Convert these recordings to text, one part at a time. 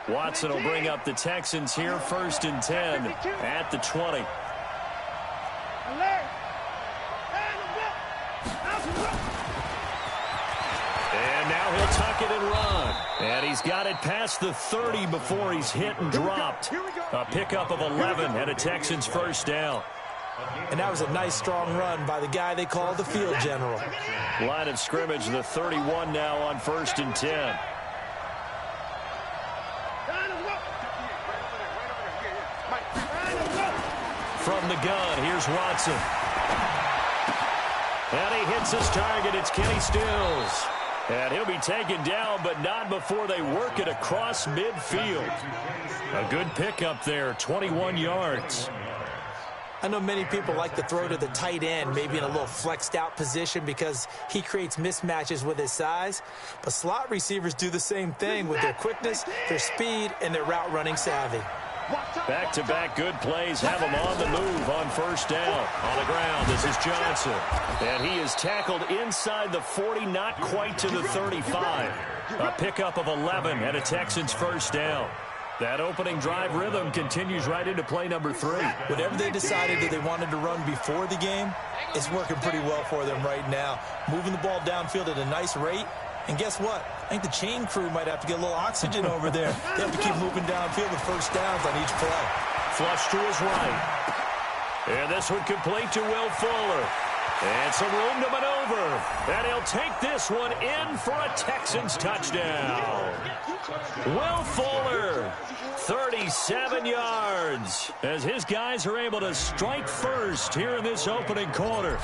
Watson will bring up the Texans here, 1st and 10 at the 20. And now he'll tuck it and run. And he's got it past the 30 before he's hit and dropped. A pickup of 11 and a Texans 1st down. And that was a nice, strong run by the guy they call the field general. Line of scrimmage, the 31 now on 1st and 10. From the gun, here's Watson. And he hits his target. It's Kenny Stills. And he'll be taken down, but not before they work it across midfield. A good pickup there, 21 yards. I know many people like to throw to the tight end, maybe in a little flexed out position because he creates mismatches with his size. But slot receivers do the same thing with their quickness, their speed, and their route running savvy. Back-to-back good plays have him on the move on 1st down. On the ground, this is Johnson. And he is tackled inside the 40, not quite to the 35. A pickup of 11 and a Texans 1st down. That opening drive rhythm continues right into play number 3. Whatever they decided that they wanted to run before the game, it's working pretty well for them right now. Moving the ball downfield at a nice rate. And guess what? I think the chain crew might have to get a little oxygen over there. They have to keep moving downfield with 1st downs on each play. Flush to his right. And this one complete to Will Fuller. And some room to maneuver. And he'll take this one in for a Texans touchdown. Will Fuller, 37 yards, as his guys are able to strike first here in this opening quarter.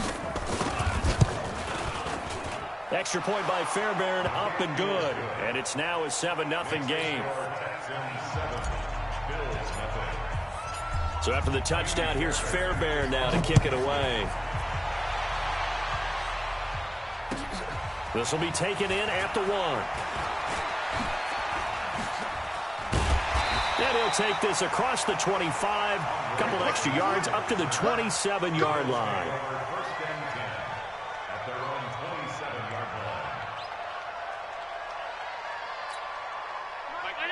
Extra point by Fairbairn, up and good. And it's now a 7-0 game. So after the touchdown, here's Fairbairn now to kick it away. This will be taken in at the 1. And he'll take this across the 25, a couple extra yards up to the 27-yard line.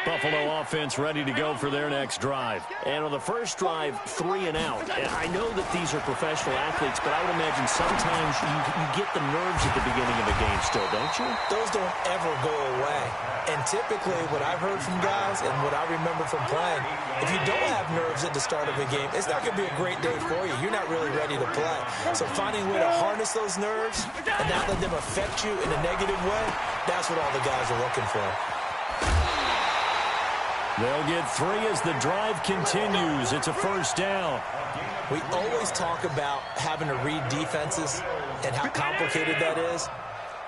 Buffalo offense ready to go for their next drive. And on the first drive, 3 and out. And I know that these are professional athletes, but I would imagine sometimes you get the nerves at the beginning of a game still, don't you? Those don't ever go away. And typically what I've heard from guys and what I remember from playing, if you don't have nerves at the start of a game, it's not going to be a great day for you. You're not really ready to play. So finding a way to harness those nerves and not let them affect you in a negative way, that's what all the guys are looking for. They'll get 3 as the drive continues. It's a 1st down. We always talk about having to read defenses and how complicated that is.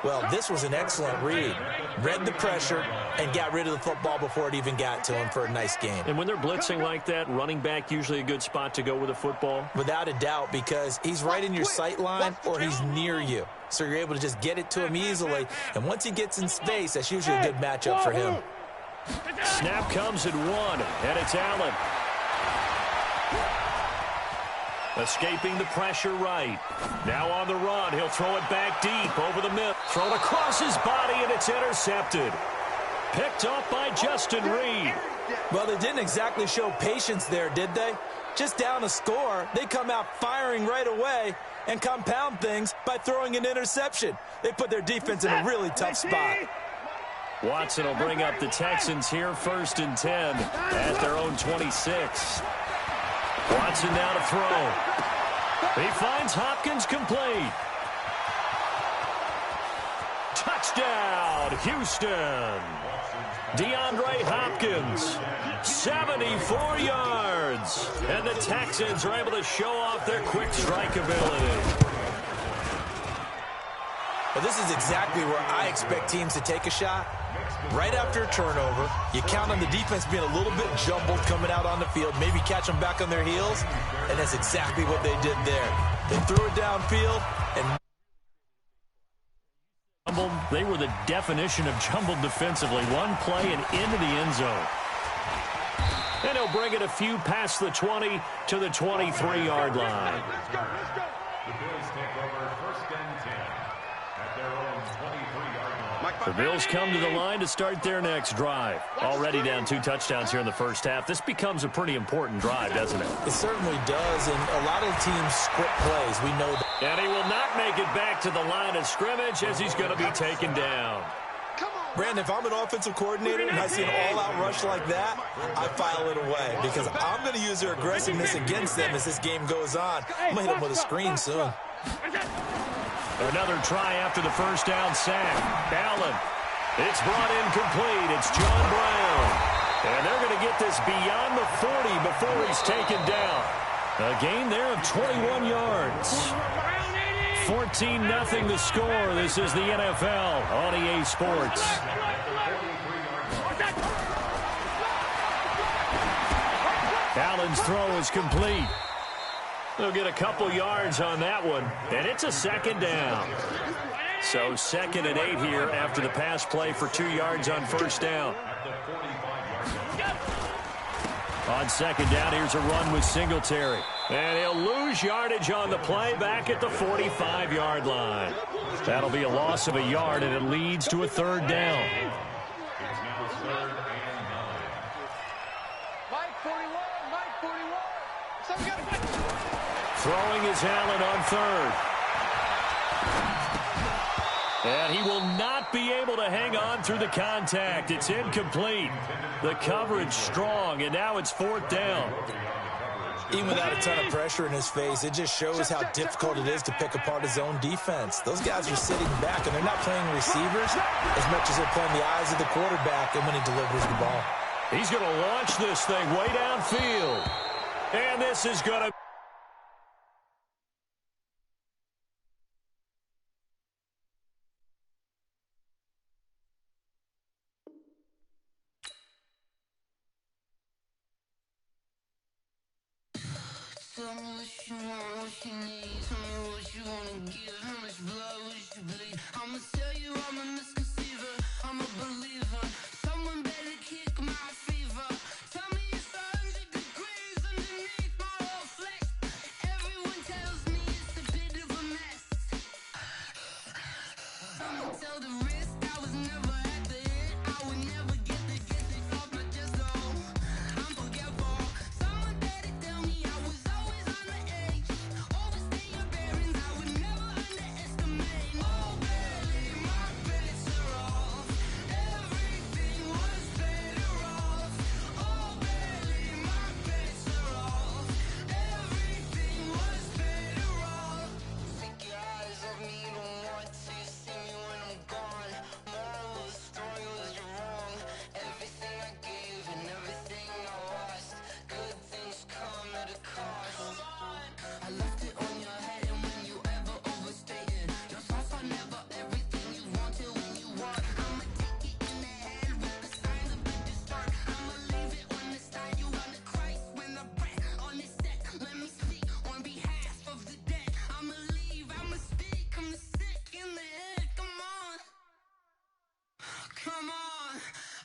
Well, this was an excellent read. Read the pressure and got rid of the football before it even got to him for a nice game. And when they're blitzing like that, running back usually a good spot to go with the football? Without a doubt, because he's right in your sight line or he's near you. So you're able to just get it to him easily. And once he gets in space, that's usually a good matchup for him. Snap comes at 1, and it's Allen. Escaping the pressure right. Now on the run, he'll throw it back deep over the middle. Thrown across his body, and it's intercepted. Picked off by Justin Reed. Well, they didn't exactly show patience there, did they? Just down a score, they come out firing right away and compound things by throwing an interception. They put their defense in a really tough spot. Watson will bring up the Texans here, 1st and 10 at their own 26. Watson now to throw. He finds Hopkins complete. Touchdown, Houston. DeAndre Hopkins, 74 yards. And the Texans are able to show off their quick strike ability. Well, this is exactly where I expect teams to take a shot. Right after a turnover, you count on the defense being a little bit jumbled coming out on the field, maybe catch them back on their heels, and that's exactly what they did there. They threw it downfield, and they were the definition of jumbled defensively. One play and into the end zone. And he'll bring it a few past the 20 to the 23-yard line. The Bills come to the line to start their next drive. Already down 2 touchdowns here in the first half. This becomes a pretty important drive, doesn't it? It certainly does, and a lot of teams script plays. We know that. And he will not make it back to the line of scrimmage as he's going to be taken down. Brandon, if I'm an offensive coordinator and I see an all-out rush like that, I file it away because I'm going to use their aggressiveness against them as this game goes on. I'm going to hit them with a screen soon. Another try after the first down sack. Allen. It's brought in complete. It's John Brown. And they're going to get this beyond the 40 before he's taken down. A gain there of 21 yards. 14-0 the score. This is the NFL on EA Sports. Allen's throw is complete. They'll get a couple yards on that one, and it's a second down. So 2nd and 8 here after the pass play for 2 yards on first down. On second down, here's a run with Singletary. And he'll lose yardage on the play back at the 45-yard line. That'll be a loss of a yard, and it leads to a 3rd down. Throwing is Allen on 3rd. And he will not be able to hang on through the contact. It's incomplete. The coverage strong, and now it's 4th down. Even without a ton of pressure in his face, it just shows how difficult it is to pick apart his own defense. Those guys are sitting back, and they're not playing receivers as much as they're playing the eyes of the quarterback and when he delivers the ball. He's going to launch this thing way downfield. And this is going to... Tell me what you want, what you need. Tell me what you wanna give. How much blood would you bleed? I'ma tell you I'm a misconceiver. I'm a believer. Someone better kick my fever. Tell me it's 100 degrees underneath my whole flesh. Everyone tells me it's a bit of a mess. I'ma tell the risk I was never at the hit. I would never get this off my chest though. I'm forgetful. Someone better tell me I was always on the edge. Overstay your bearings, I would never underestimate. Oh baby, my bets are off. Everything was better off. Oh baby, my bets are off. Everything was better off. Take your eyes off me, don't want to see me when I'm gone. Moral of the story was you're wrong. Everything I gave and everything I lost. Good things come at a cost. I left it on your head, and when you ever overstated, your thoughts are never everything you wanted when you want. I'ma take it in the head with the signs of a distort. I'ma leave it on the side. You wanna Christ when I breath on this set. Let me speak on behalf of the dead. I'ma leave, I'ma speak. I'm sick in the head. Come on, come on.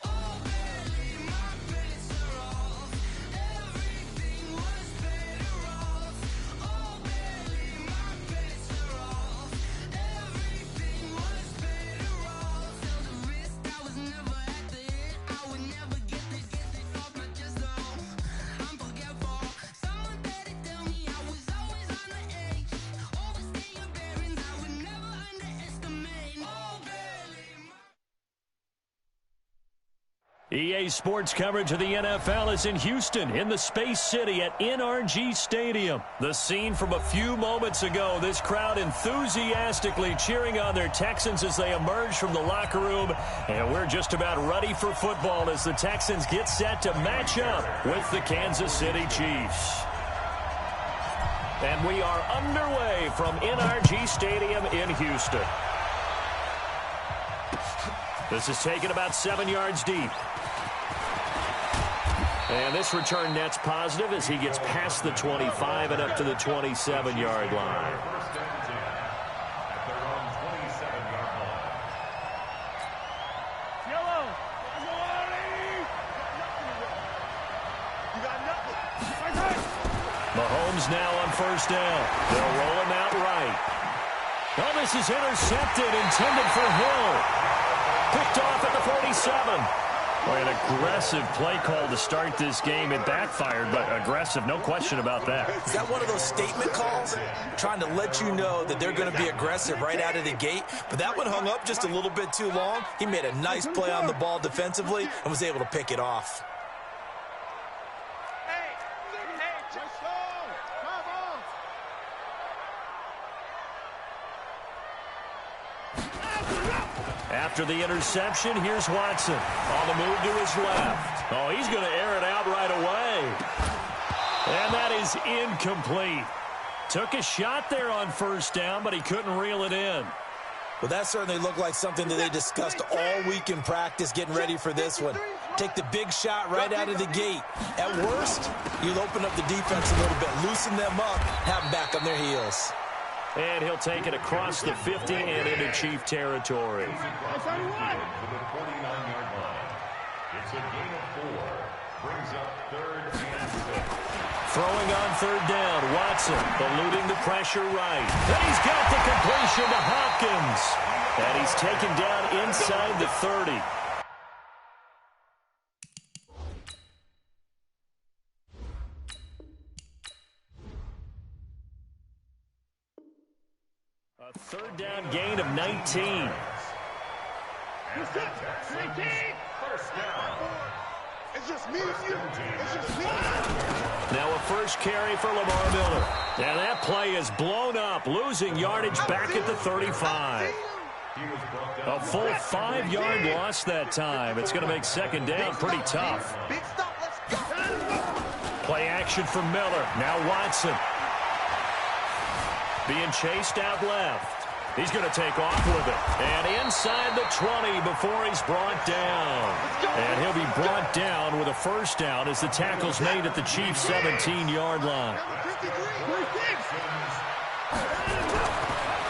Oh baby, my bets are off. Everything was better off. Oh baby, my bets are off. Everything was better off. Tell the risk I was never at the hit. I would never get this off my chest though. I'm forgetful. Someone better tell me I was always on the edge. Overstay your bearings, I would never underestimate. Oh baby, EA Sports coverage of the NFL is in Houston, in the Space City at NRG Stadium. The scene from a few moments ago, this crowd enthusiastically cheering on their Texans as they emerge from the locker room. And we're just about ready for football as the Texans get set to match up with the Kansas City Chiefs. And we are underway from NRG Stadium in Houston. This is taken about 7 yards deep. And this return net's positive as he gets past the 25 and up to the 27-yard line. Mahomes now on first down. They'll roll him out right. Oh, this is intercepted, intended for Hill. Picked off at the 47. Boy, an aggressive play call to start this game. It backfired, but aggressive, no question about that. Is that one of those statement calls? Trying to let you know that they're going to be aggressive right out of the gate. But that one hung up just a little bit too long. He made a nice play on the ball defensively and was able to pick it off. After the interception, here's Watson on the move to his left. Oh, he's going to air it out right away. And that is incomplete. Took a shot there on first down, but he couldn't reel it in. Well, that certainly looked like something that they discussed all week in practice getting ready for this one. Take the big shot right out of the gate. At worst, you'll open up the defense a little bit, loosen them up, have them back on their heels. And he'll take it across the 50 and into Chief territory. It's a gain of 4. Brings up 3rd and 6. Throwing on 3rd down, Watson eluding the pressure right. And he's got the completion to Hopkins. And he's taken down inside the 30. A 3rd down gain of 19. First down. It's just me and you. It's just me. Now a first carry for Lamar Miller. And that play is blown up, losing yardage back at the 35. A full 5-yard loss that time. It's going to make 2nd down pretty tough. Big stop. Let's go. Play action for Miller. Now Watson. Being chased out left. He's going to take off with it. And inside the 20 before he's brought down. And he'll be brought down with a first down as the tackle's made at the Chiefs' 17-yard line.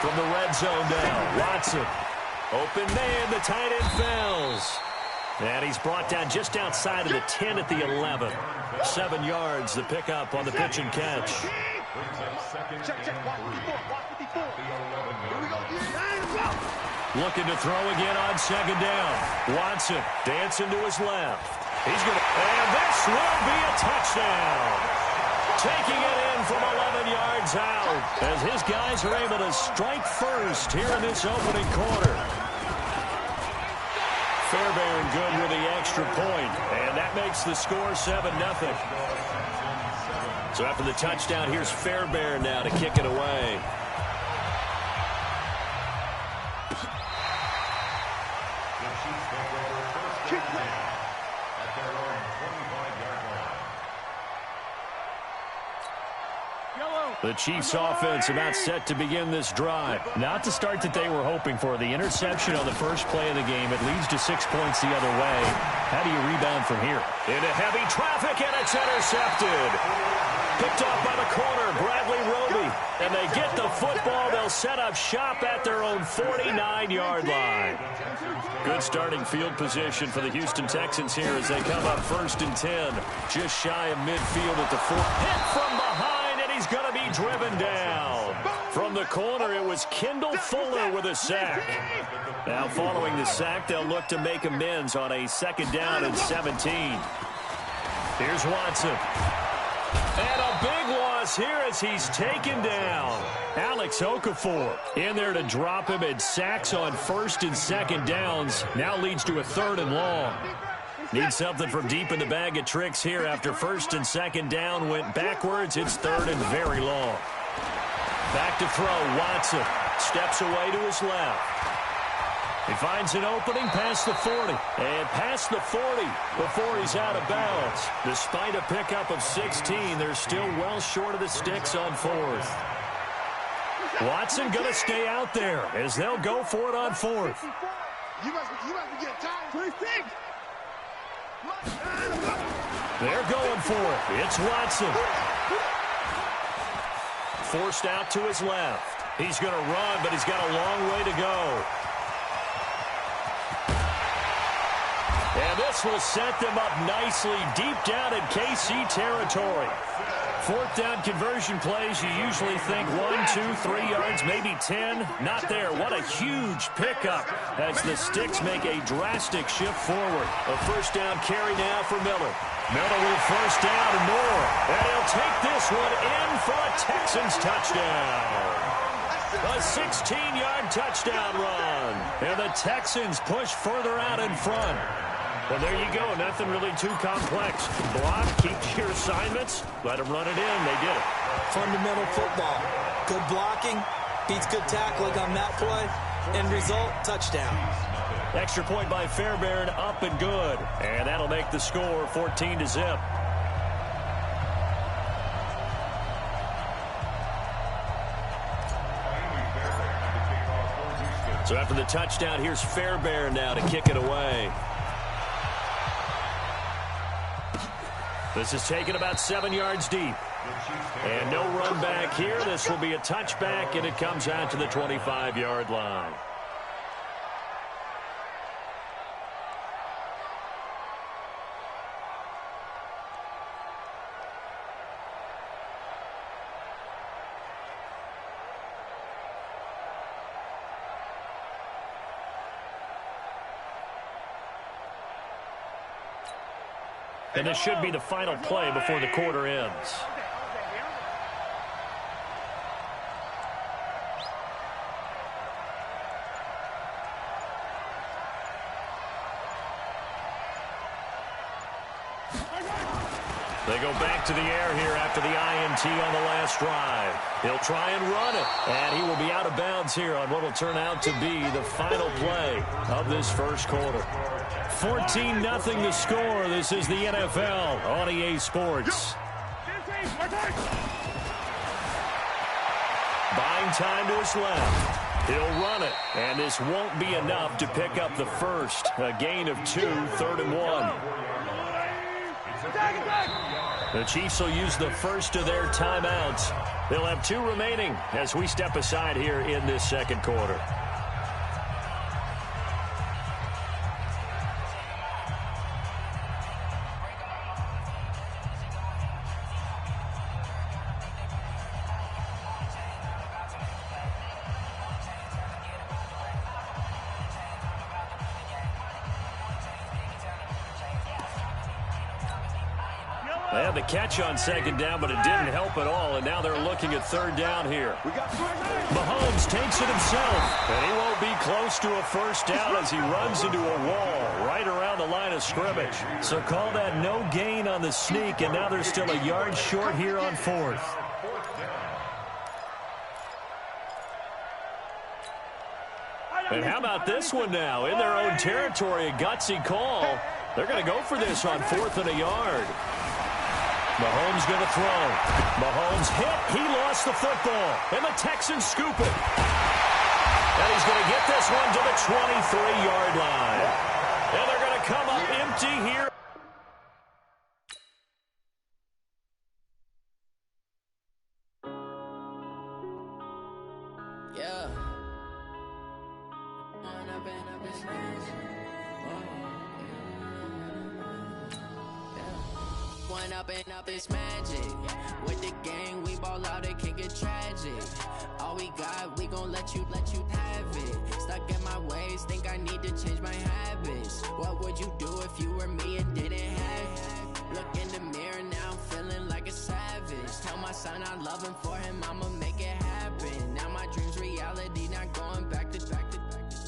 From the red zone now, Watson. Open man, the tight end fails. And he's brought down just outside of the 10 at the 11. 7 yards, the pickup on the pitch and catch. Check. Watch 54. Here we go. Looking to throw again on 2nd down. Watson dancing to his left. He's going to, and this will be a touchdown. Taking it in from 11 yards out as his guys are able to strike first here in this opening quarter. Fairbairn good with the extra point, and that makes the score 7-0. So after the touchdown, here's Fairbairn now to kick it away. The Chiefs offense about set to begin this drive. Not the start that they were hoping for. The interception on the first play of the game. It leads to 6 points the other way. How do you rebound from here? Into heavy traffic, and it's intercepted. Picked off by the corner, Bradley Roby. And they get the football. They'll set up shop at their own 49-yard line. Good starting field position for the Houston Texans here as they come up 1st and 10. Just shy of midfield at the 4. Hit from behind. He's going to be driven down. From the corner, it was Kendall Fuller with a sack. Now, following the sack, they'll look to make amends on a 2nd down and 17. Here's Watson. And a big loss here as he's taken down. Alex Okafor in there to drop him, and sacks on 1st and 2nd downs. Now leads to a 3rd and long. Need something from deep in the bag of tricks here after 1st and 2nd down went backwards. It's 3rd and very long. Back to throw, Watson. Steps away to his left. He finds an opening past the 40. And past the 40 before he's out of bounds. Despite a pickup of 16, they're still well short of the sticks on 4th. Watson going to stay out there as they'll go for it on 4th. You must be getting tired. They're going for it. It's Watson. Forced out to his left. He's going to run, but he's got a long way to go. And this will set them up nicely deep down in KC territory. Fourth down conversion plays, you usually think 1, 2, 3 yards, maybe 10. Not there. What a huge pickup as the Sticks make a drastic shift forward. A first down carry now for Miller. Miller with first down and more. And he'll take this one in for a Texans touchdown. A 16-yard touchdown run. And the Texans push further out in front. And there you go. Nothing really too complex. Block, keep your assignments, let them run it in. They did it. Fundamental football. Good blocking, beats good tackling on that play. End result, touchdown. Extra point by Fairbairn, up and good. And that'll make the score 14-0. So after the touchdown, here's Fairbairn now to kick it away. This is taken about 7 yards deep. And no run back here. This will be a touchback, and it comes out to the 25-yard line. And this should be the final play before the quarter ends. They go back to the air here after the INT on the last drive. He'll try and run it, and he will be out of bounds here on what will turn out to be the final play of this first quarter. 14-0 the score. This is the NFL on EA Sports. Buying time to his left. He'll run it, and this won't be enough to pick up the first. A gain of 2, 3rd and 1. The Chiefs will use the first of their timeouts. They'll have 2 remaining as we step aside here in this second quarter. They had the catch on second down, but it didn't help at all, and now they're looking at 3rd down here. Mahomes takes it himself, and he won't be close to a first down as he runs into a wall right around the line of scrimmage. So call that no gain on the sneak, and now they're still a yard short here on 4th. And how about this one now? In their own territory, a gutsy call. They're going to go for this on 4th and a yard. Mahomes going to throw. Mahomes hit. He lost the football. And the Texans scoop it. And he's going to get this one to the 23-yard line. And they're going to come up empty here. Yeah. One up and up is magic. With the gang, we ball out, it can get tragic. All we got, we gon' let you have it. Stuck in my ways, think I need to change my habits. What would you do if you were me and didn't have it? Look in the mirror, now I'm feeling like a savage. Tell my son I love him, for him I'ma make it happen. Now my dream's reality, not going back to.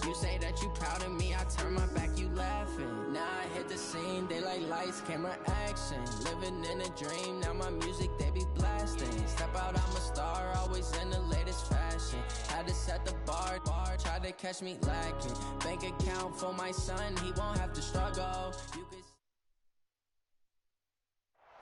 You say that you proud of me, I turn my back, you laughing. Now I hit the scene, they like lights, camera, action. Living in a dream, now my music, they be blasting. Step out, I'm a star, always in the latest fashion. Had to set the bar, try to catch me lacking. Bank account for my son, he won't have to struggle. You could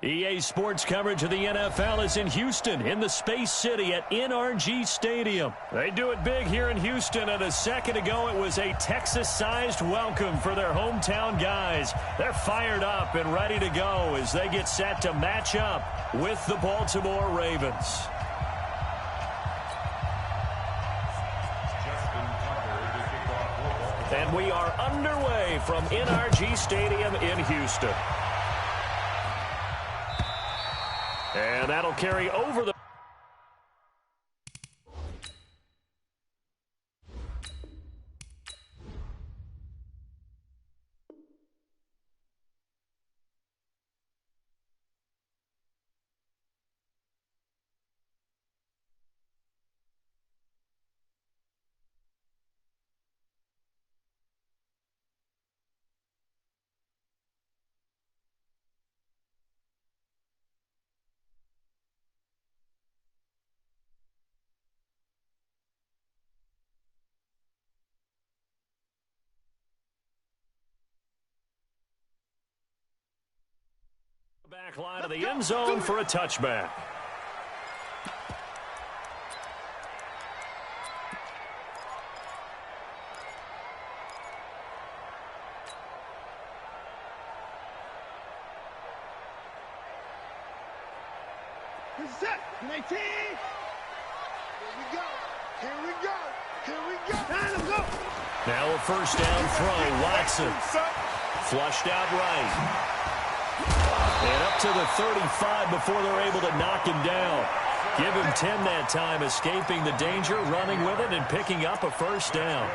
EA Sports coverage of the NFL is in Houston, in the Space City at NRG Stadium. They do it big here in Houston, and a second ago it was a Texas-sized welcome for their hometown guys. They're fired up and ready to go as they get set to match up with the Baltimore Ravens. And we are underway from NRG Stadium in Houston. And that'll carry over the... Back line of the end zone for a touchback. Set. 19. Here we go. Here we go. Here we go. Time to go. Now a first down throw. Watson flushed out right. And up to the 35 before they're able to knock him down. Give him 10 that time, escaping the danger, running with it, and picking up a first down.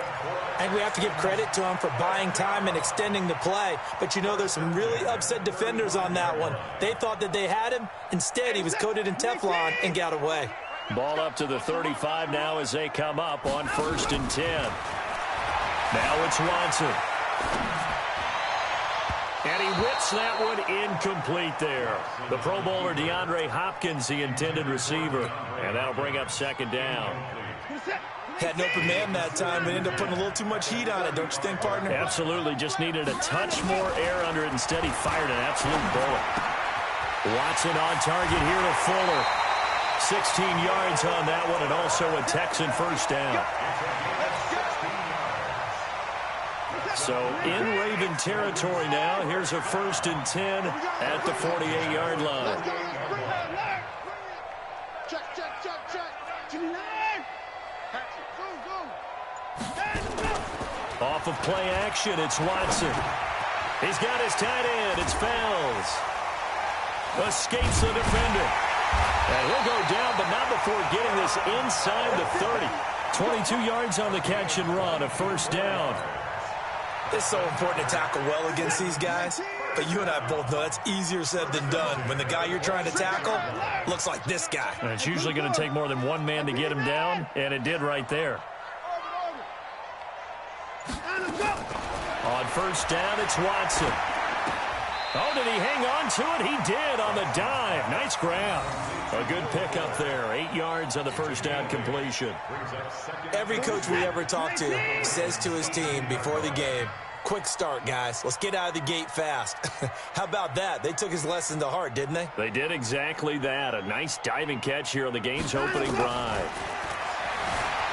And we have to give credit to him for buying time and extending the play. But, you know, there's some really upset defenders on that one. They thought that they had him. Instead, he was coated in Teflon and got away. Ball up to the 35 now as they come up on 1st and 10. Now it's Watson. And he whips that one incomplete there. The Pro Bowler DeAndre Hopkins, the intended receiver. And that'll bring up 2nd down. Had an open man that time, but ended up putting a little too much heat on it, don't you think, partner? Absolutely. Just needed a touch more air under it. Instead, he fired an absolute bullet. Watson on target here to Fuller. 16 yards on that one, and also a Texan first down. So in Raven territory now. Here's a 1st and 10 at the 48-yard line. Check, check, check, check. 29. Go. Off of play action, it's Watson. He's got his tight end. It's Fells. Escapes the defender. And he'll go down, but not before getting this inside the 30. 22 yards on the catch and run, a first down. It's so important to tackle well against these guys, but you and I both know that's easier said than done when the guy you're trying to tackle looks like this guy. And it's usually going to take more than one man to get him down, and it did right there. On first down, it's Watson. Oh, did he hang on to it? He did on the dive. Nice grab. A good pickup there. 8 yards on the first down completion. Every coach we ever talk to says to his team before the game, quick start, guys. Let's get out of the gate fast. How about that? They took his lesson to heart, didn't they? They did exactly that. A nice diving catch here on the game's opening drive.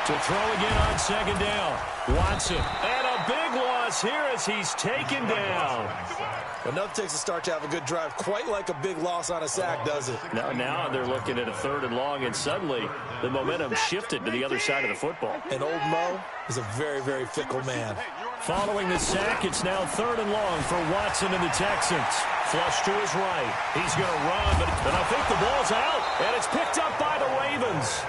To throw again on 2nd down. Watson. And a big loss here as he's taken down. Enough takes a start to have a good drive. Quite like a big loss on a sack, does it? Now they're looking at a 3rd and long, and suddenly the momentum shifted to the other side of the football. And old Mo is a very, very fickle man. Following the sack, it's now 3rd and long for Watson and the Texans. Flush to his right. He's going to run, but I think the ball's out, and it's picked up by the Ravens.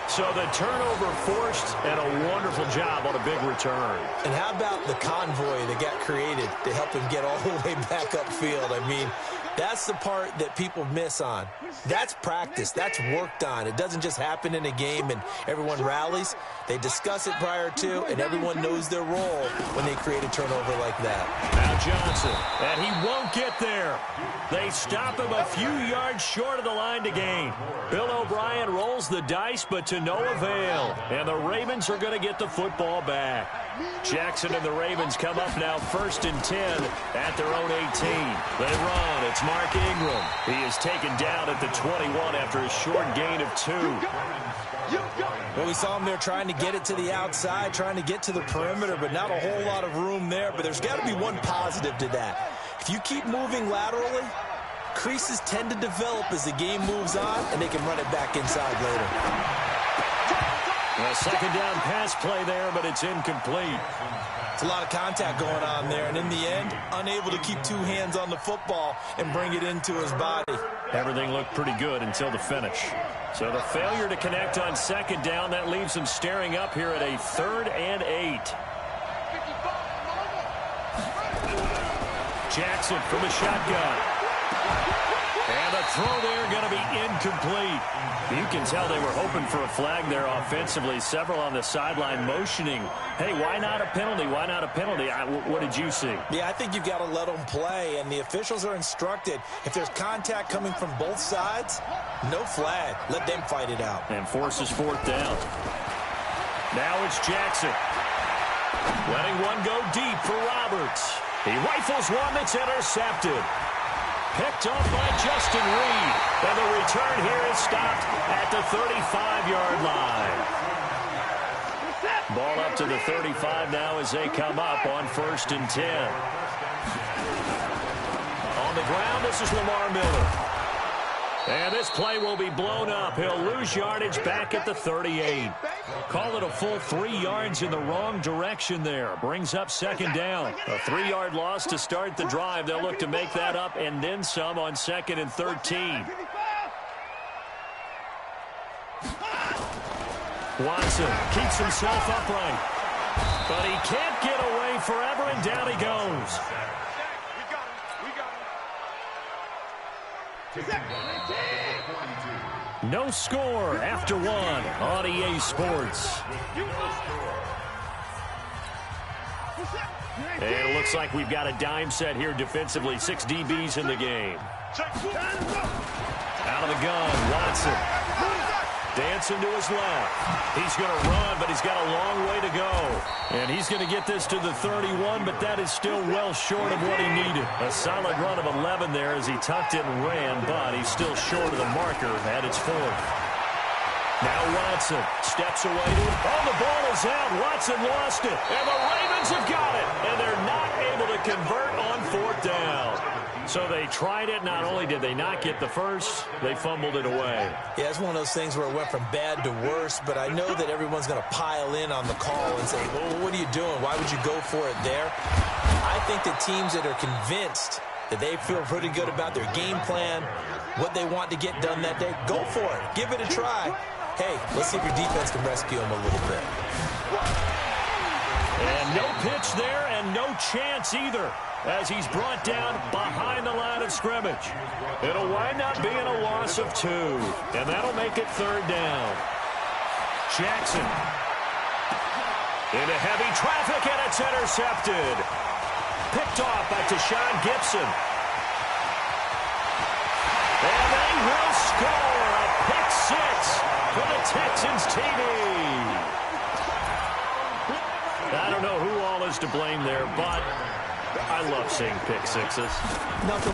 So the turnover forced, and a wonderful job on a big return. And how about the convoy that got created to help him get all the way back upfield? I mean, that's the part that people miss on. That's practice. That's worked on. It doesn't just happen in a game and everyone rallies. They discuss it prior to, and everyone knows their role when they create a turnover like that. Now Johnson, and he won't get there. They stop him a few yards short of the line to gain. Bill O'Brien rolls the dice, but to no avail. And the Ravens are going to get the football back. Jackson and the Ravens come up now 1st and 10 at their own 18. They run. It's Mark Ingram. He is taken down at the 21 after a short gain of 2. Well, we saw him there trying to get it to the outside, trying to get to the perimeter, but not a whole lot of room there. But there's got to be one positive to that. If you keep moving laterally, creases tend to develop as the game moves on, and they can run it back inside later. A 2nd down pass play there, but it's incomplete. It's a lot of contact going on there, and in the end, unable to keep 2 hands on the football and bring it into his body. Everything looked pretty good until the finish. So the failure to connect on second down, that leaves them staring up here at a 3rd and 8. Jackson from the shotgun. And the throw there going to be incomplete. You can tell they were hoping for a flag there offensively. Several on the sideline motioning, hey, why not a penalty? Why not a penalty? What did you see? Yeah, I think you've got to let them play, and the officials are instructed, if there's contact coming from both sides, no flag. Let them fight it out. And forces 4th down. Now it's Jackson. Letting one go deep for Roberts. He rifles one that's intercepted. Picked up by Justin Reed. And the return here is stopped at the 35-yard line. Ball up to the 35 now as they come up on 1st and 10. On the ground, this is Lamar Miller. And this play will be blown up. He'll lose yardage back at the 38. Call it a full 3 yards in the wrong direction there. Brings up 2nd down. A 3-yard loss to start the drive. They'll look to make that up and then some on 2nd and 13. Watson keeps himself upright. But he can't get away forever, and down he goes. No score after 1 on EA Sports. And it looks like we've got a dime set here defensively. 6 DBs in the game. Out of the gun, Watson. Dancing to his left. He's going to run, but he's got a long way to go. And he's going to get this to the 31, but that is still well short of what he needed. A solid run of 11 there as he tucked it and ran, but he's still short of the marker at its 4th. Now Watson steps away to it. Oh, the ball is out. Watson lost it. And the Ravens have got it. And they're not able to convert on 4th down. So they tried it. Not only did they not get the first, they fumbled it away. Yeah, it's one of those things where it went from bad to worse, but I know that everyone's going to pile in on the call and say, well, what are you doing? Why would you go for it there? I think the teams that are convinced that they feel pretty good about their game plan, what they want to get done that day, go for it. Give it a try. Hey, let's see if your defense can rescue them a little bit. And no pitch there and no chance either, as he's brought down behind the line of scrimmage. It'll wind up being a loss of 2, and that'll make it 3rd down. Jackson into heavy traffic, and it's intercepted. Picked off by Tashawn Gibson. And they will score a pick 6 for the Texans TV. I don't know who all is to blame there, but I love seeing pick 6s. Nothing.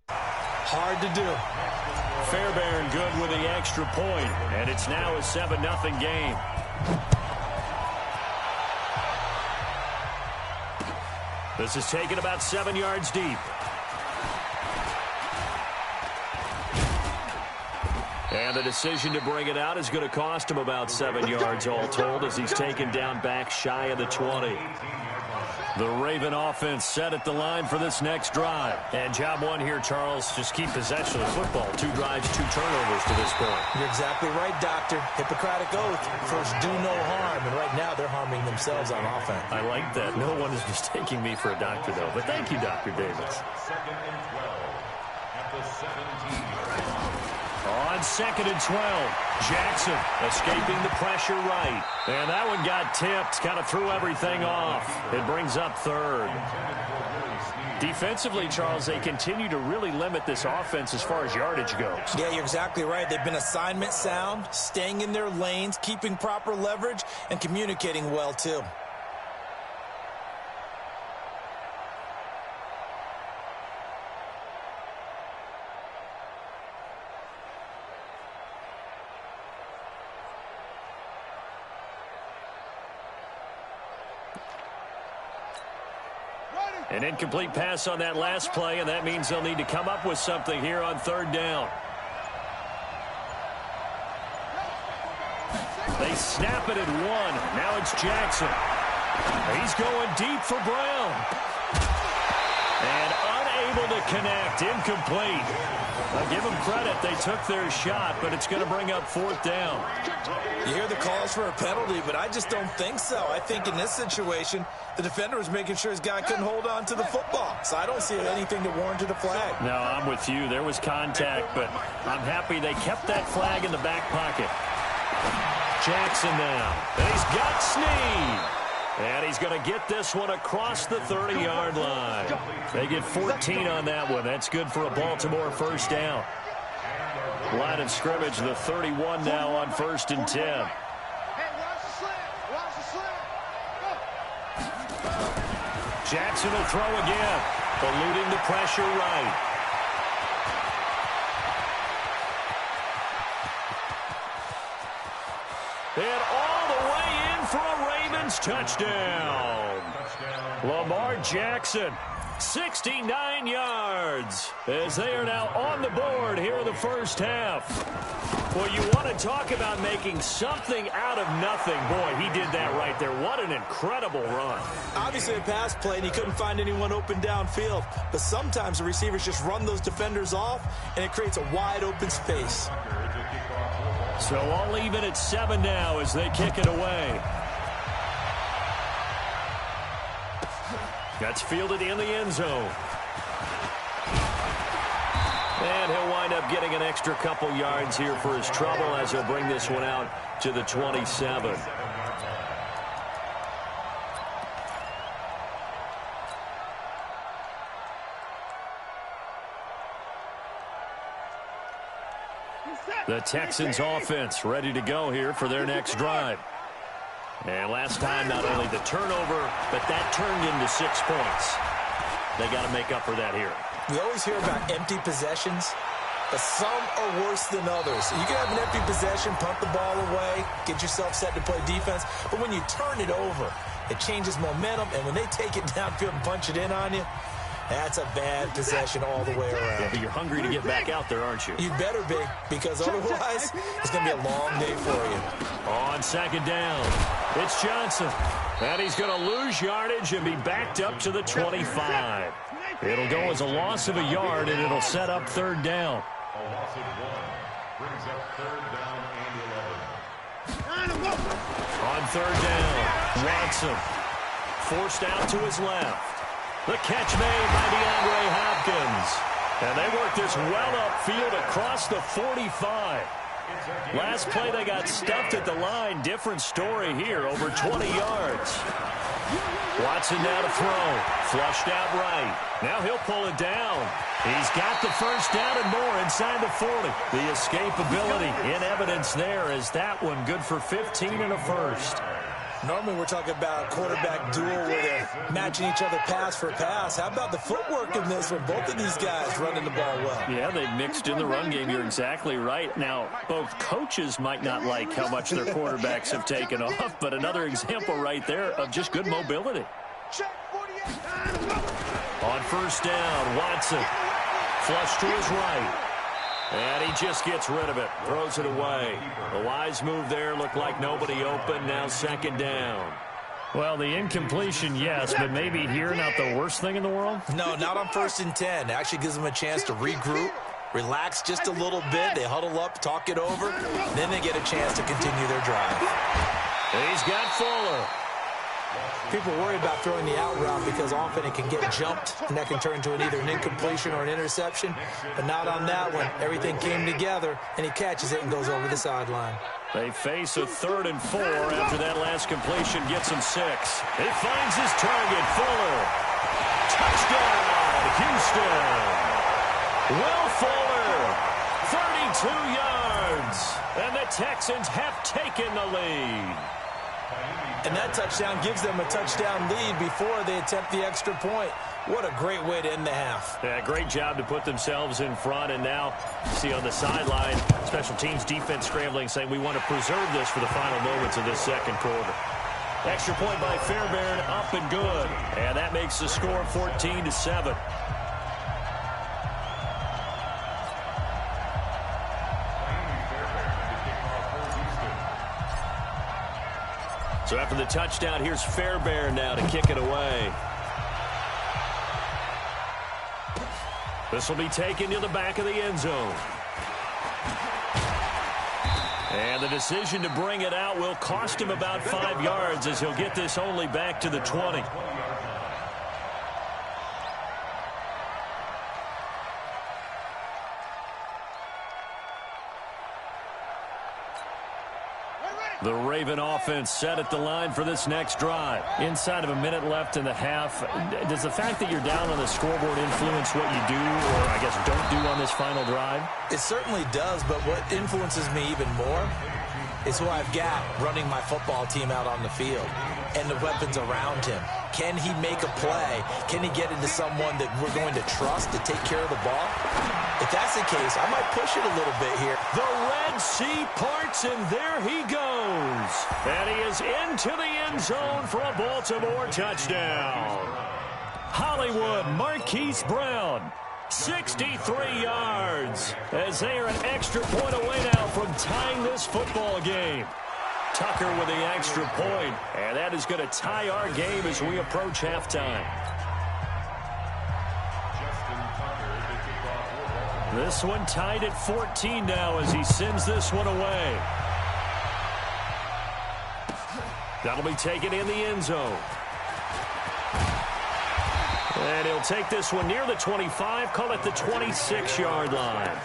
Hard to do. Fairbairn good with the extra point, and it's now a 7-0 game. This is taken about 7 yards deep. And the decision to bring it out is going to cost him about 7 yards all told, as he's taken down back shy of the 20. The Raven offense set at the line for this next drive. And job 1 here, Charles, just keep possession of the football. 2 drives, 2 turnovers to this point. You're exactly right, Doctor. Hippocratic oath. First, do no harm. And right now, they're harming themselves on offense. I like that. No one is mistaking me for a doctor, though. But thank you, Dr. Davis. 2nd and 12 at the 17-yard line. On 2nd and 12, Jackson escaping the pressure right. And that one got tipped, kind of threw everything off. It brings up 3rd. Defensively, Charles, they continue to really limit this offense as far as yardage goes. Yeah, you're exactly right. They've been assignment sound, staying in their lanes, keeping proper leverage, and communicating well, too. An incomplete pass on that last play, and that means they'll need to come up with something here on 3rd down. They snap it at 1. Now it's Jackson. He's going deep for Brown. And unable to connect. Incomplete. I'll give them credit. They took their shot, but it's going to bring up 4th down. You hear the calls for a penalty, but I just don't think so. I think in this situation, the defender was making sure his guy couldn't hold on to the football. So I don't see anything to warrant a flag. No, I'm with you. There was contact, but I'm happy they kept that flag in the back pocket. Jackson now. And he's got Snead. And he's going to get this one across the 30-yard line. They get 14 on that one. That's good for a Baltimore 1st down. Line of scrimmage, the 31 now on 1st and 10. Hey, watch the slant. Watch the slant. Go. Jackson will throw again, eluding the pressure right. And all the way in for a Ravens touchdown. Lamar Jackson, 69 yards, as they are now on the board here in the 1st half. Well, you want to talk about making something out of nothing. Boy, he did that right there. What an incredible run. Obviously a pass play, and he couldn't find anyone open downfield. But sometimes the receivers just run those defenders off, and it creates a wide open space. So I'll leave it at 7 now as they kick it away. That's fielded in the end zone. And he'll wind up getting an extra couple yards here for his trouble as he'll bring this one out to the 27. The Texans offense ready to go here for their next drive. And last time, not only the turnover, but that turned into 6 points. They got to make up for that here. We always hear about empty possessions, but some are worse than others. You can have an empty possession, punt the ball away, get yourself set to play defense, but when you turn it over, it changes momentum, and when they take it downfield and punch it in on you, that's a bad possession all the way around. Yeah, but you're hungry to get back out there, aren't you? You better be, because otherwise it's going to be a long day for you. On 2nd down, it's Johnson. And he's going to lose yardage and be backed up to the 25. It'll go as a loss of a yard, and it'll set up 3rd down. A loss of 1 brings up 3rd down and 11. On 3rd down, Watson forced out to his left. The catch made by DeAndre Hopkins. And they work this well upfield across the 45. Last play they got stuffed at the line. Different story here, over 20 yards. Watson now to throw. Flushed out right. Now he'll pull it down. He's got the 1st down and more inside the 40. The escapability in evidence there as that one good for 15 and a 1st. Normally we're talking about a quarterback duel where they're matching each other pass for pass. How about the footwork in this one? Both of these guys running the ball well. Yeah, they mixed in the run game. You're exactly right. Now, both coaches might not like how much their quarterbacks have taken off, but another example right there of just good mobility. On 1st down, Watson flush to his right. And he just gets rid of it, throws it away. A wise move there, looked like nobody open, now 2nd down. Well, the incompletion, yes, but maybe here not the worst thing in the world? No, not on 1st and 10. It actually gives them a chance to regroup, relax just a little bit. They huddle up, talk it over, then they get a chance to continue their drive. He's got Fuller. People worry about throwing the out route because often it can get jumped, and that can turn into either an incompletion or an interception. But not on that one. Everything came together, and he catches it and goes over the sideline. They face a 3rd and 4 after that last completion gets him 6. He finds his target, Fuller. Touchdown, Houston. Will Fuller, 32 yards, and the Texans have taken the lead. And that touchdown gives them a touchdown lead before they attempt the extra point. What a great way to end the half. Yeah, great job to put themselves in front. And now, see on the sideline, special teams defense scrambling, saying we want to preserve this for the final moments of this 2nd quarter. Extra point by Fairbairn, up and good. And that makes the score 14-7. So after the touchdown, here's Fairbairn now to kick it away. This will be taken to the back of the end zone. And the decision to bring it out will cost him about 5 yards as he'll get this only back to the 20. The Raven offense set at the line for this next drive. Inside of a minute left in the half, does the fact that you're down on the scoreboard influence what you do, or I guess don't do on this final drive? It certainly does, but what influences me even more is who I've got running my football team out on the field and the weapons around him. Can he make a play? Can he get into someone that we're going to trust to take care of the ball? If that's the case, I might push it a little bit here. The Red Sea parts, and there he goes. And he is into the end zone for a Baltimore touchdown. Hollywood Marquise Brown, 63 yards, as they are an extra point away now from tying this football game. Tucker with the extra point, and that is going to tie our game as we approach halftime. This one tied at 14 now as he sends this one away. That'll be taken in the end zone. And he'll take this one near the 25, call it the 26-yard line.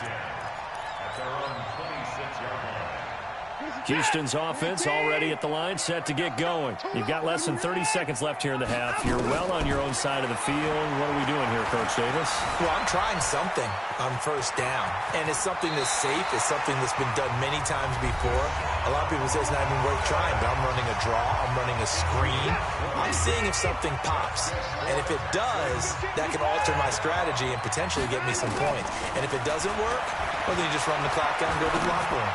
Houston's offense already at the line, set to get going. You've got less than 30 seconds left here in the half. You're well on your own side of the field. What are we doing here, Coach Davis? Well, I'm trying something on first down, and it's something that's safe. It's something that's been done many times before. A lot of people say it's not even worth trying, but I'm running a draw. I'm running a screen. I'm seeing if something pops, and if it does, that can alter my strategy and potentially get me some points. And if it doesn't work, well, then you just run the clock out and go to the locker room.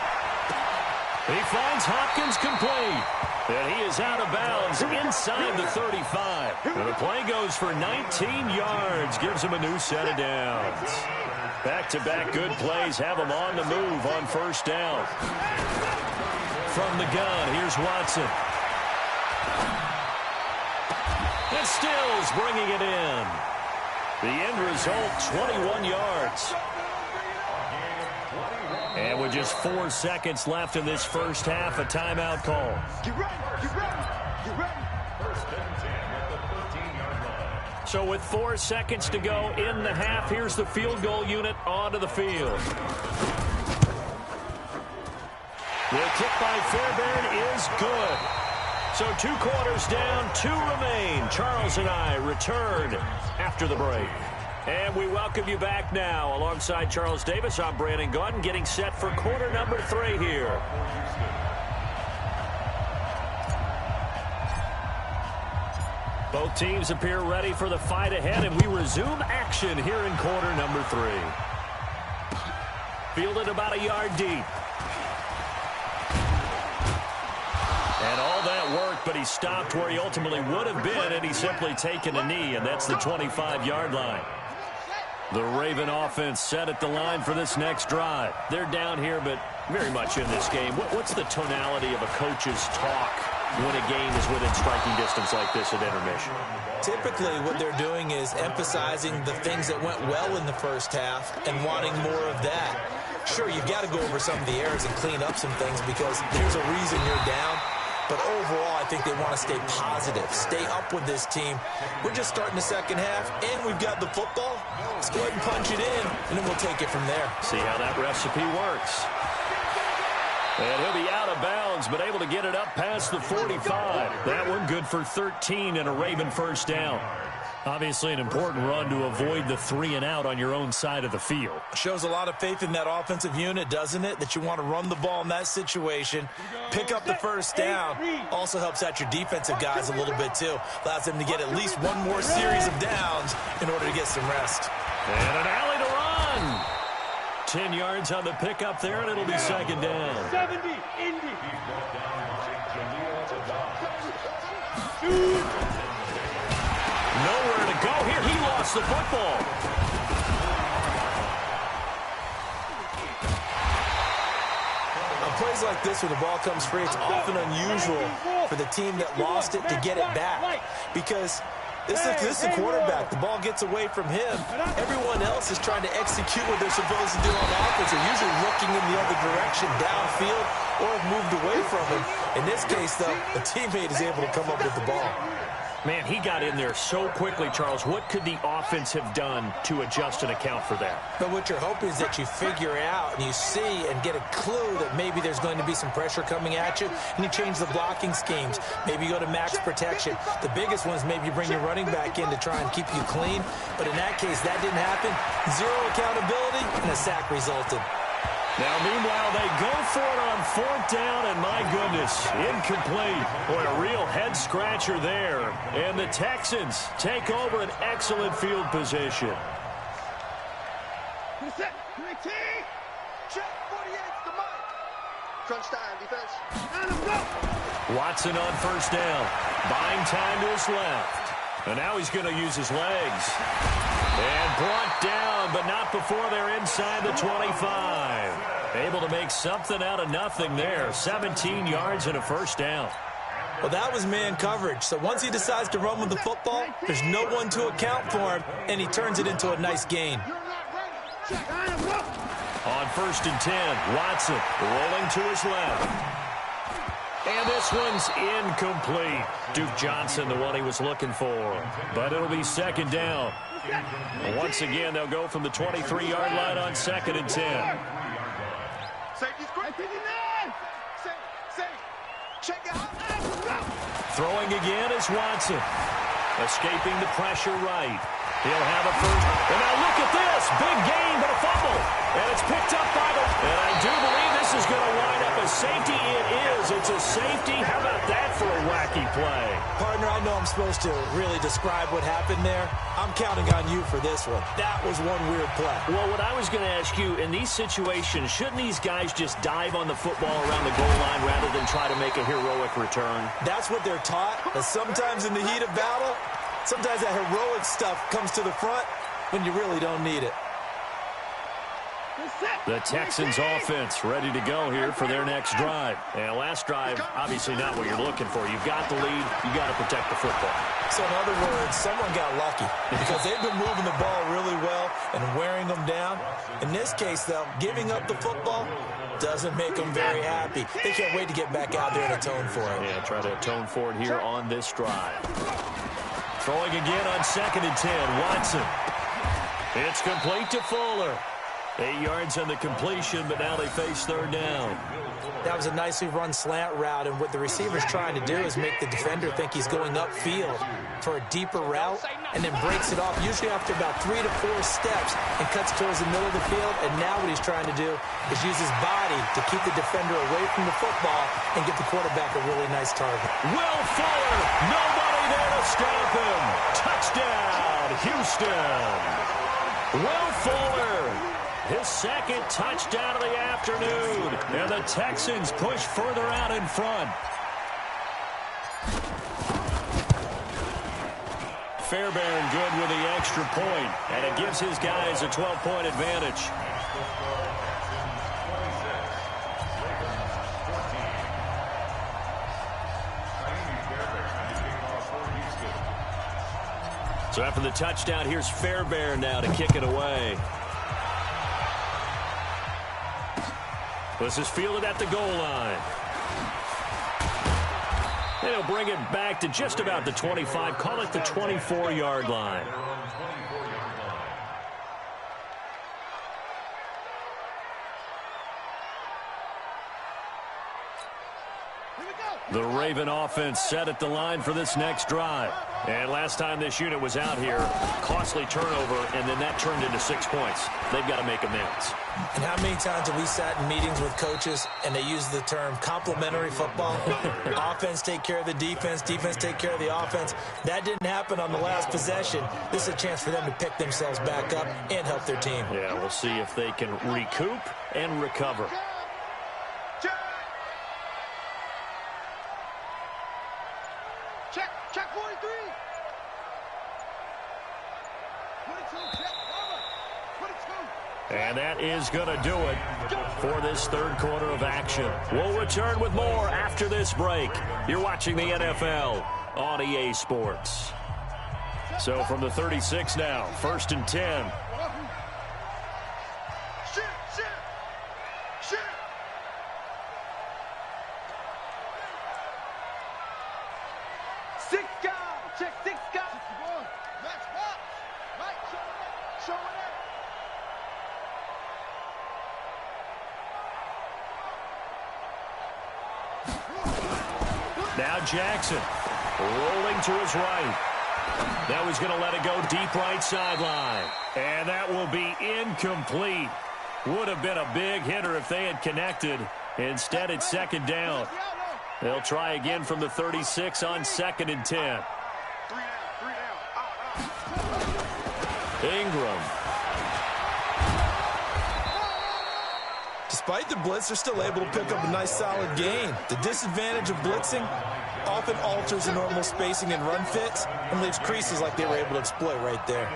He finds Hopkins complete, and he is out of bounds inside the 35. And the play goes for 19 yards, gives him a new set of downs. Back-to-back good plays have him on the move on first down. From the gun, here's Watson. And Stills bringing it in. The end result, 21 yards. And with just 4 seconds left in this first half, a timeout call. Get ready, get ready, get ready. First and 10 at the 13-yard line. So with 4 seconds to go in the half, here's the field goal unit onto the field. The kick by Fairbairn is good. So 2 quarters down, 2 remain. Charles and I return after the break. And we welcome you back now. Alongside Charles Davis, I'm Brandon Gaudin, getting set for quarter number 3 here. Both teams appear ready for the fight ahead, and we resume action here in quarter number 3. Fielded about a yard deep. And all that work, but he stopped where he ultimately would have been, and he's simply taken a knee, and that's the 25-yard line. The Raven offense set at the line for this next drive. They're down here, but very much in this game. What's the tonality of a coach's talk when a game is within striking distance like this at intermission? Typically, what they're doing is emphasizing the things that went well in the first half and wanting more of that. Sure, you've got to go over some of the errors and clean up some things because there's a reason you're down. But overall, I think they want to stay positive, stay up with this team. We're just starting the second half, and we've got the football. Let's go ahead and punch it in, and then we'll take it from there. See how that recipe works. And he'll be out of bounds, but able to get it up past the 45. That one good for 13 and a Raven first down. Obviously an important run to avoid the 3-and-out on your own side of the field. Shows a lot of faith in that offensive unit, doesn't it? That you want to run the ball in that situation. Pick up the first down. Also helps out your defensive guys a little bit, too. Allows them to get at least one more series of downs in order to get some rest. And an alley to run. 10 yards on the pickup there, and it'll be second down. 70, Indy. Nowhere to go here. He lost the football. On plays like this, when the ball comes free, it's often unusual for the team that lost it to get it back because This is the quarterback. The ball gets away from him. Everyone else is trying to execute what they're supposed to do on offense. They're usually looking in the other direction, downfield, or have moved away from him. In this case, though, a teammate is able to come up with the ball. Man, he got in there so quickly, Charles. What could the offense have done to adjust and account for that? But what you're hoping is that you figure out and you see and get a clue that maybe there's going to be some pressure coming at you, and you change the blocking schemes. Maybe you go to max protection. The biggest one is maybe you bring your running back in to try and keep you clean. But in that case, that didn't happen. Zero accountability, and a sack resulted. Now, meanwhile, they go for it on 4th down, and my goodness, incomplete. Boy, a real head-scratcher there. And the Texans take over an excellent field position. Set. 19. Check. 48's the mark. Crunch time, defense. And go. Watson on 1st down. Buying time to his left. And now he's going to use his legs. And brought down, but not before they're inside the 25. Able to make something out of nothing there. 17 yards and a 1st down. Well, that was man coverage. So once he decides to run with the football, there's no one to account for him, and he turns it into a nice gain. On 1st and 10, Watson rolling to his left. And this one's incomplete. Duke Johnson, the one he was looking for. But it'll be 2nd down. Once again, they'll go from the 23-yard line on 2nd and 10. Throwing again is Watson. Escaping the pressure right. He'll have a first. And now look at this. Big gain, but a fumble. And it's picked up by the... And I do believe this is going to wind up a safety. It is. It's a safety. How about that for a wacky play? Partner, I know I'm supposed to really describe what happened there. I'm counting on you for this one. That was one weird play. Well, what I was going to ask you, in these situations, shouldn't these guys just dive on the football around the goal line rather than try to make a heroic return? That's what they're taught. But sometimes in the heat of battle, sometimes that heroic stuff comes to the front when you really don't need it. The Texans offense ready to go here for their next drive. And last drive, obviously not what you're looking for. You've got the lead. You've got to protect the football. So in other words, someone got lucky because they've been moving the ball really well and wearing them down. In this case, though, giving up the football doesn't make them very happy. They can't wait to get back out there and atone for it. Yeah, try to atone for it here on this drive. Throwing again on 2nd and 10, Watson. It's complete to Fuller. 8 yards on the completion, but now they face 3rd down. That was a nicely run slant route, and what the receiver's trying to do is make the defender think he's going upfield for a deeper route, and then breaks it off, usually after about 3 to 4 steps, and cuts towards the middle of the field. And now what he's trying to do is use his body to keep the defender away from the football and give the quarterback a really nice target. Will Fuller, nobody there to stop him. Touchdown, Houston. Will Fuller, his 2nd touchdown of the afternoon. And the Texans push further out in front. Fairbairn good with the extra point, and it gives his guys a 12-point advantage. So after the touchdown, here's Fairbairn now to kick it away. This is fielded at the goal line. And he'll bring it back to just about the 25, call it the 24-yard line. The Raven offense set at the line for this next drive. And last time this unit was out here, costly turnover, and then that turned into 6 points. They've got to make amends. And how many times have we sat in meetings with coaches and they use the term complementary football? Offense take care of the defense, defense take care of the offense. That didn't happen on the last possession. This is a chance for them to pick themselves back up and help their team. Yeah, we'll see if they can recoup and recover. Check 43. 22, check. 22. And that is going to do it for this 3rd quarter of action. We'll return with more after this break. You're watching the NFL on EA Sports. So from the 36 now, 1st and 10. Now Jackson rolling to his right. Now he's going to let it go deep right sideline. And that will be incomplete. Would have been a big hitter if they had connected. Instead, it's 2nd down. They'll try again from the 36 on 2nd and 10. Ingram. Despite the blitz, they're still able to pick up a nice solid gain. The disadvantage of blitzing often alters the normal spacing and run fits and leaves creases like they were able to exploit right there.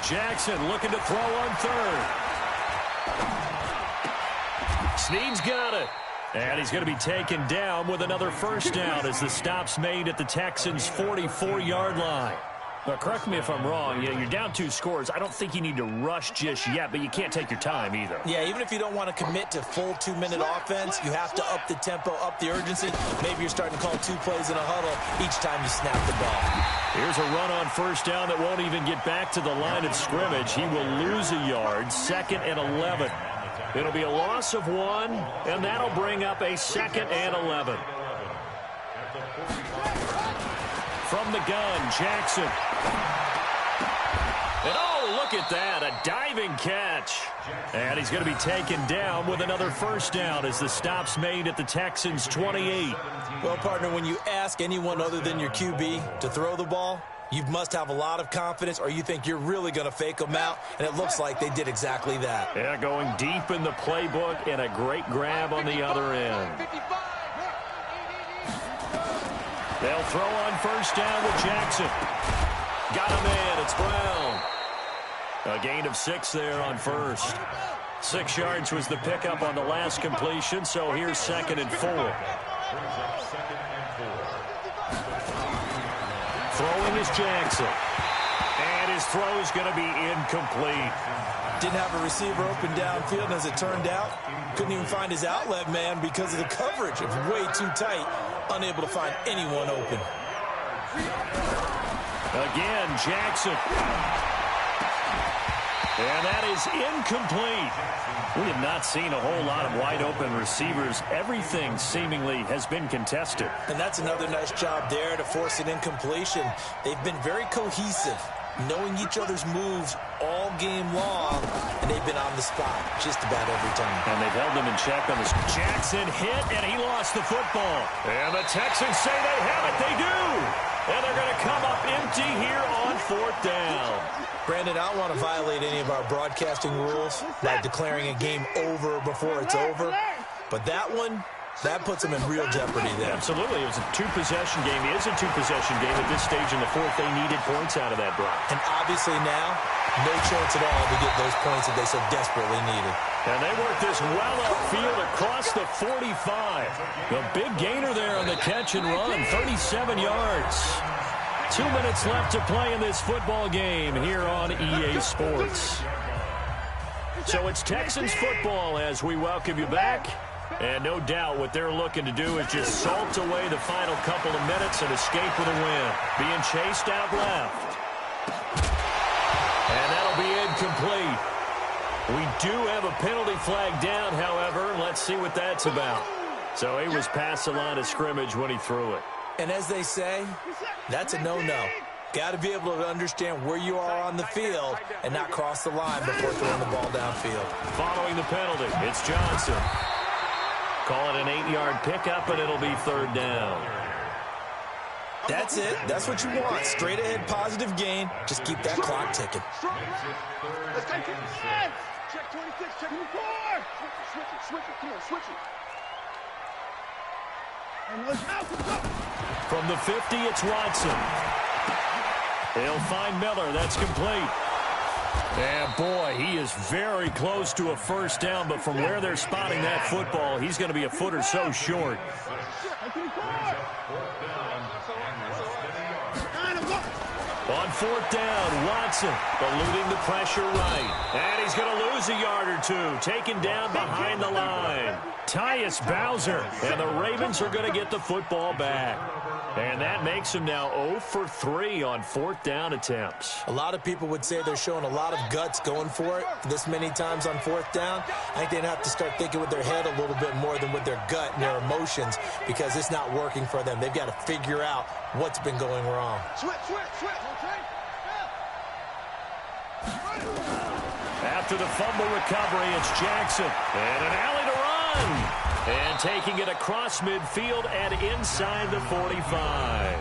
Jackson looking to throw on 3rd. Snead's got it. And he's going to be taken down with another 1st down as the stop's made at the Texans' 44-yard line. Now, correct me if I'm wrong. You're down 2 scores. I don't think you need to rush just yet, but you can't take your time either. Yeah, even if you don't want to commit to full 2-minute offense, you have to up the tempo, up the urgency. Maybe you're starting to call 2 plays in a huddle each time you snap the ball. Here's a run on 1st down that won't even get back to the line of scrimmage. He will lose a yard, 2nd and 11. It'll be a loss of 1, and that'll bring up a 2nd and 11. From the gun, Jackson. And oh, look at that, a diving catch. And he's going to be taken down with another 1st down as the stop's made at the Texans' 28. Well, partner, when you ask anyone other than your QB to throw the ball, you must have a lot of confidence or you think you're really going to fake them out, and it looks like they did exactly that. Yeah, going deep in the playbook and a great grab on the other end. They'll throw on 1st down with Jackson. Got him in. It's Brown. A gain of 6 there on 1st. 6 yards was the pickup on the last completion, so here's 2nd and 4. Throwing is Jackson. And his throw is going to be incomplete. Didn't have a receiver open downfield, and as it turned out, couldn't even find his outlet man because of the coverage. It was way too tight, unable to find anyone open. Again, Jackson. And that is incomplete. We have not seen a whole lot of wide-open receivers. Everything seemingly has been contested. And that's another nice job there to force an incompletion. They've been very cohesive, knowing each other's moves all game long, and they've been on the spot just about every time. And they've held him in check on this. Jackson hit, and he lost the football. And the Texans say they have it. They do. And they're going to come up empty here on 4th down. Brandon, I don't want to violate any of our broadcasting rules by declaring a game over before it's over, but that one, that puts them in real jeopardy there. Absolutely. It was a 2-possession game. It is a 2-possession game at this stage in the 4th. They needed points out of that, Brock. And obviously now, no chance at all to get those points that they so desperately needed. And they work this well upfield across the 45. The big gainer there on the catch and run, 37 yards. 2 minutes left to play in this football game here on EA Sports. So it's Texans football as we welcome you back. And no doubt what they're looking to do is just salt away the final couple of minutes and escape with a win. Being chased out left. And that'll be incomplete. We do have a penalty flag down, however. Let's see what that's about. So he was past the line of scrimmage when he threw it. And as they say, that's a no-no. Got to be able to understand where you are on the field and not cross the line before throwing the ball downfield. Following the penalty, it's Johnson. Call it an 8-yard pickup, and it'll be 3rd down. That's it. That's what you want. Straight ahead, positive gain. Just keep that clock ticking. Let's take it. Check 26, check 24. Switch it. Come on, switch it. And let's go. From the 50, it's Watson. They'll find Miller. That's complete. And boy, he is very close to a first down, but from where they're spotting that football, he's going to be a foot or so short. On fourth down, Watson eluding the pressure right. And he's going to lose a yard or two, taken down behind the line. Tyus Bowser, and the Ravens are going to get the football back. And that makes him now 0 for 3 on fourth down attempts. A lot of people would say they're showing a lot of guts going for it this many times on fourth down. I think they'd have to start thinking with their head a little bit more than with their gut and their emotions, because it's not working for them. They've got to figure out what's been going wrong. Switch. After the fumble recovery, it's Jackson. And an alley to run. And taking it across midfield and inside the 45.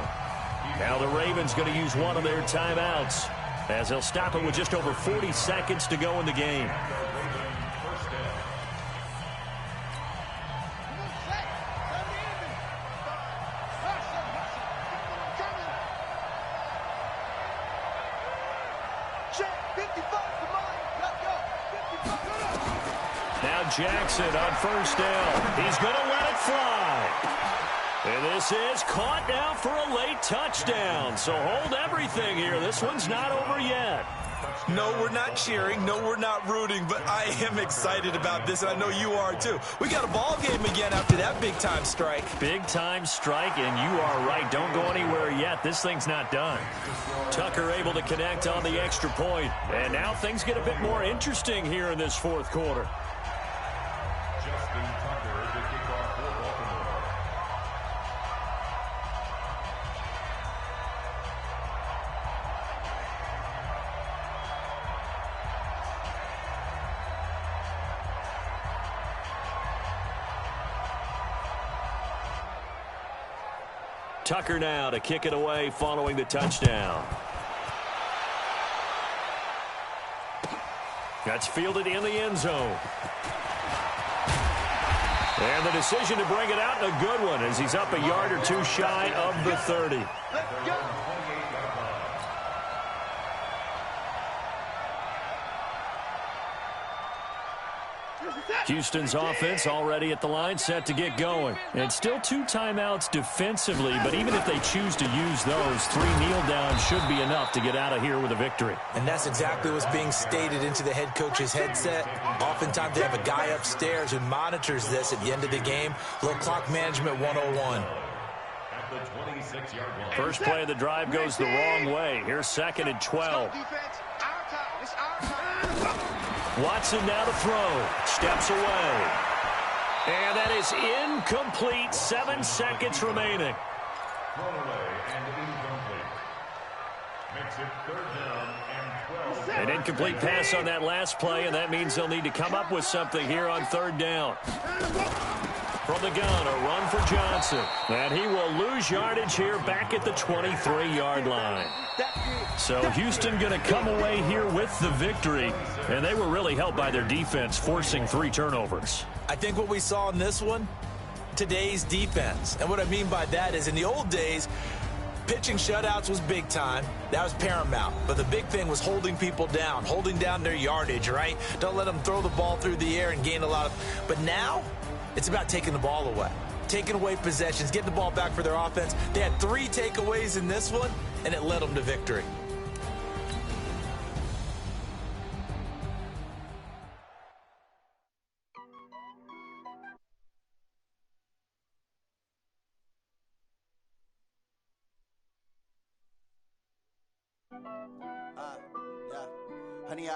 Now the Ravens going to use one of their timeouts, as they'll stop it with just over 40 seconds to go in the game. Now Jackson on first down. He's going to let it fly. And this is caught now for a late touchdown. So hold everything here. This one's not over yet. No, we're not cheering. No, we're not rooting. But I am excited about this, and I know you are too. We got a ball game again after that big-time strike. Big-time strike, and you are right. Don't go anywhere yet. This thing's not done. Tucker able to connect on the extra point. And now things get a bit more interesting here in this fourth quarter. Tucker now to kick it away following the touchdown. That's fielded in the end zone. And the decision to bring it out, and a good one, as he's up a yard or two shy of the 30. Let's go. Houston's offense already at the line, set to get going. And still 2 timeouts defensively, but even if they choose to use those, 3 kneel downs should be enough to get out of here with a victory. And that's exactly what's being stated into the head coach's headset. Oftentimes they have a guy upstairs who monitors this at the end of the game. Little clock management 101. First play of the drive goes the wrong way. Here's 2nd and 12. Watson now to throw. Steps away. And that is incomplete. 7 seconds remaining. Thrown away and incomplete. Makes it 3rd down and 12. An incomplete pass on that last play, and that means they'll need to come up with something here on 3rd down. From the gun, a run for Johnson. And he will lose yardage here back at the 23-yard line. So Houston going to come away here with the victory. And they were really helped by their defense, forcing 3 turnovers. I think what we saw in this one, today's defense. And what I mean by that is in the old days, pitching shutouts was big time. That was paramount. But the big thing was holding people down, holding down their yardage, right? Don't let them throw the ball through the air and gain a lot of... But now, it's about taking the ball away. Taking away possessions, getting the ball back for their offense. They had 3 takeaways in this one, and it led them to victory. Yeah. Honey,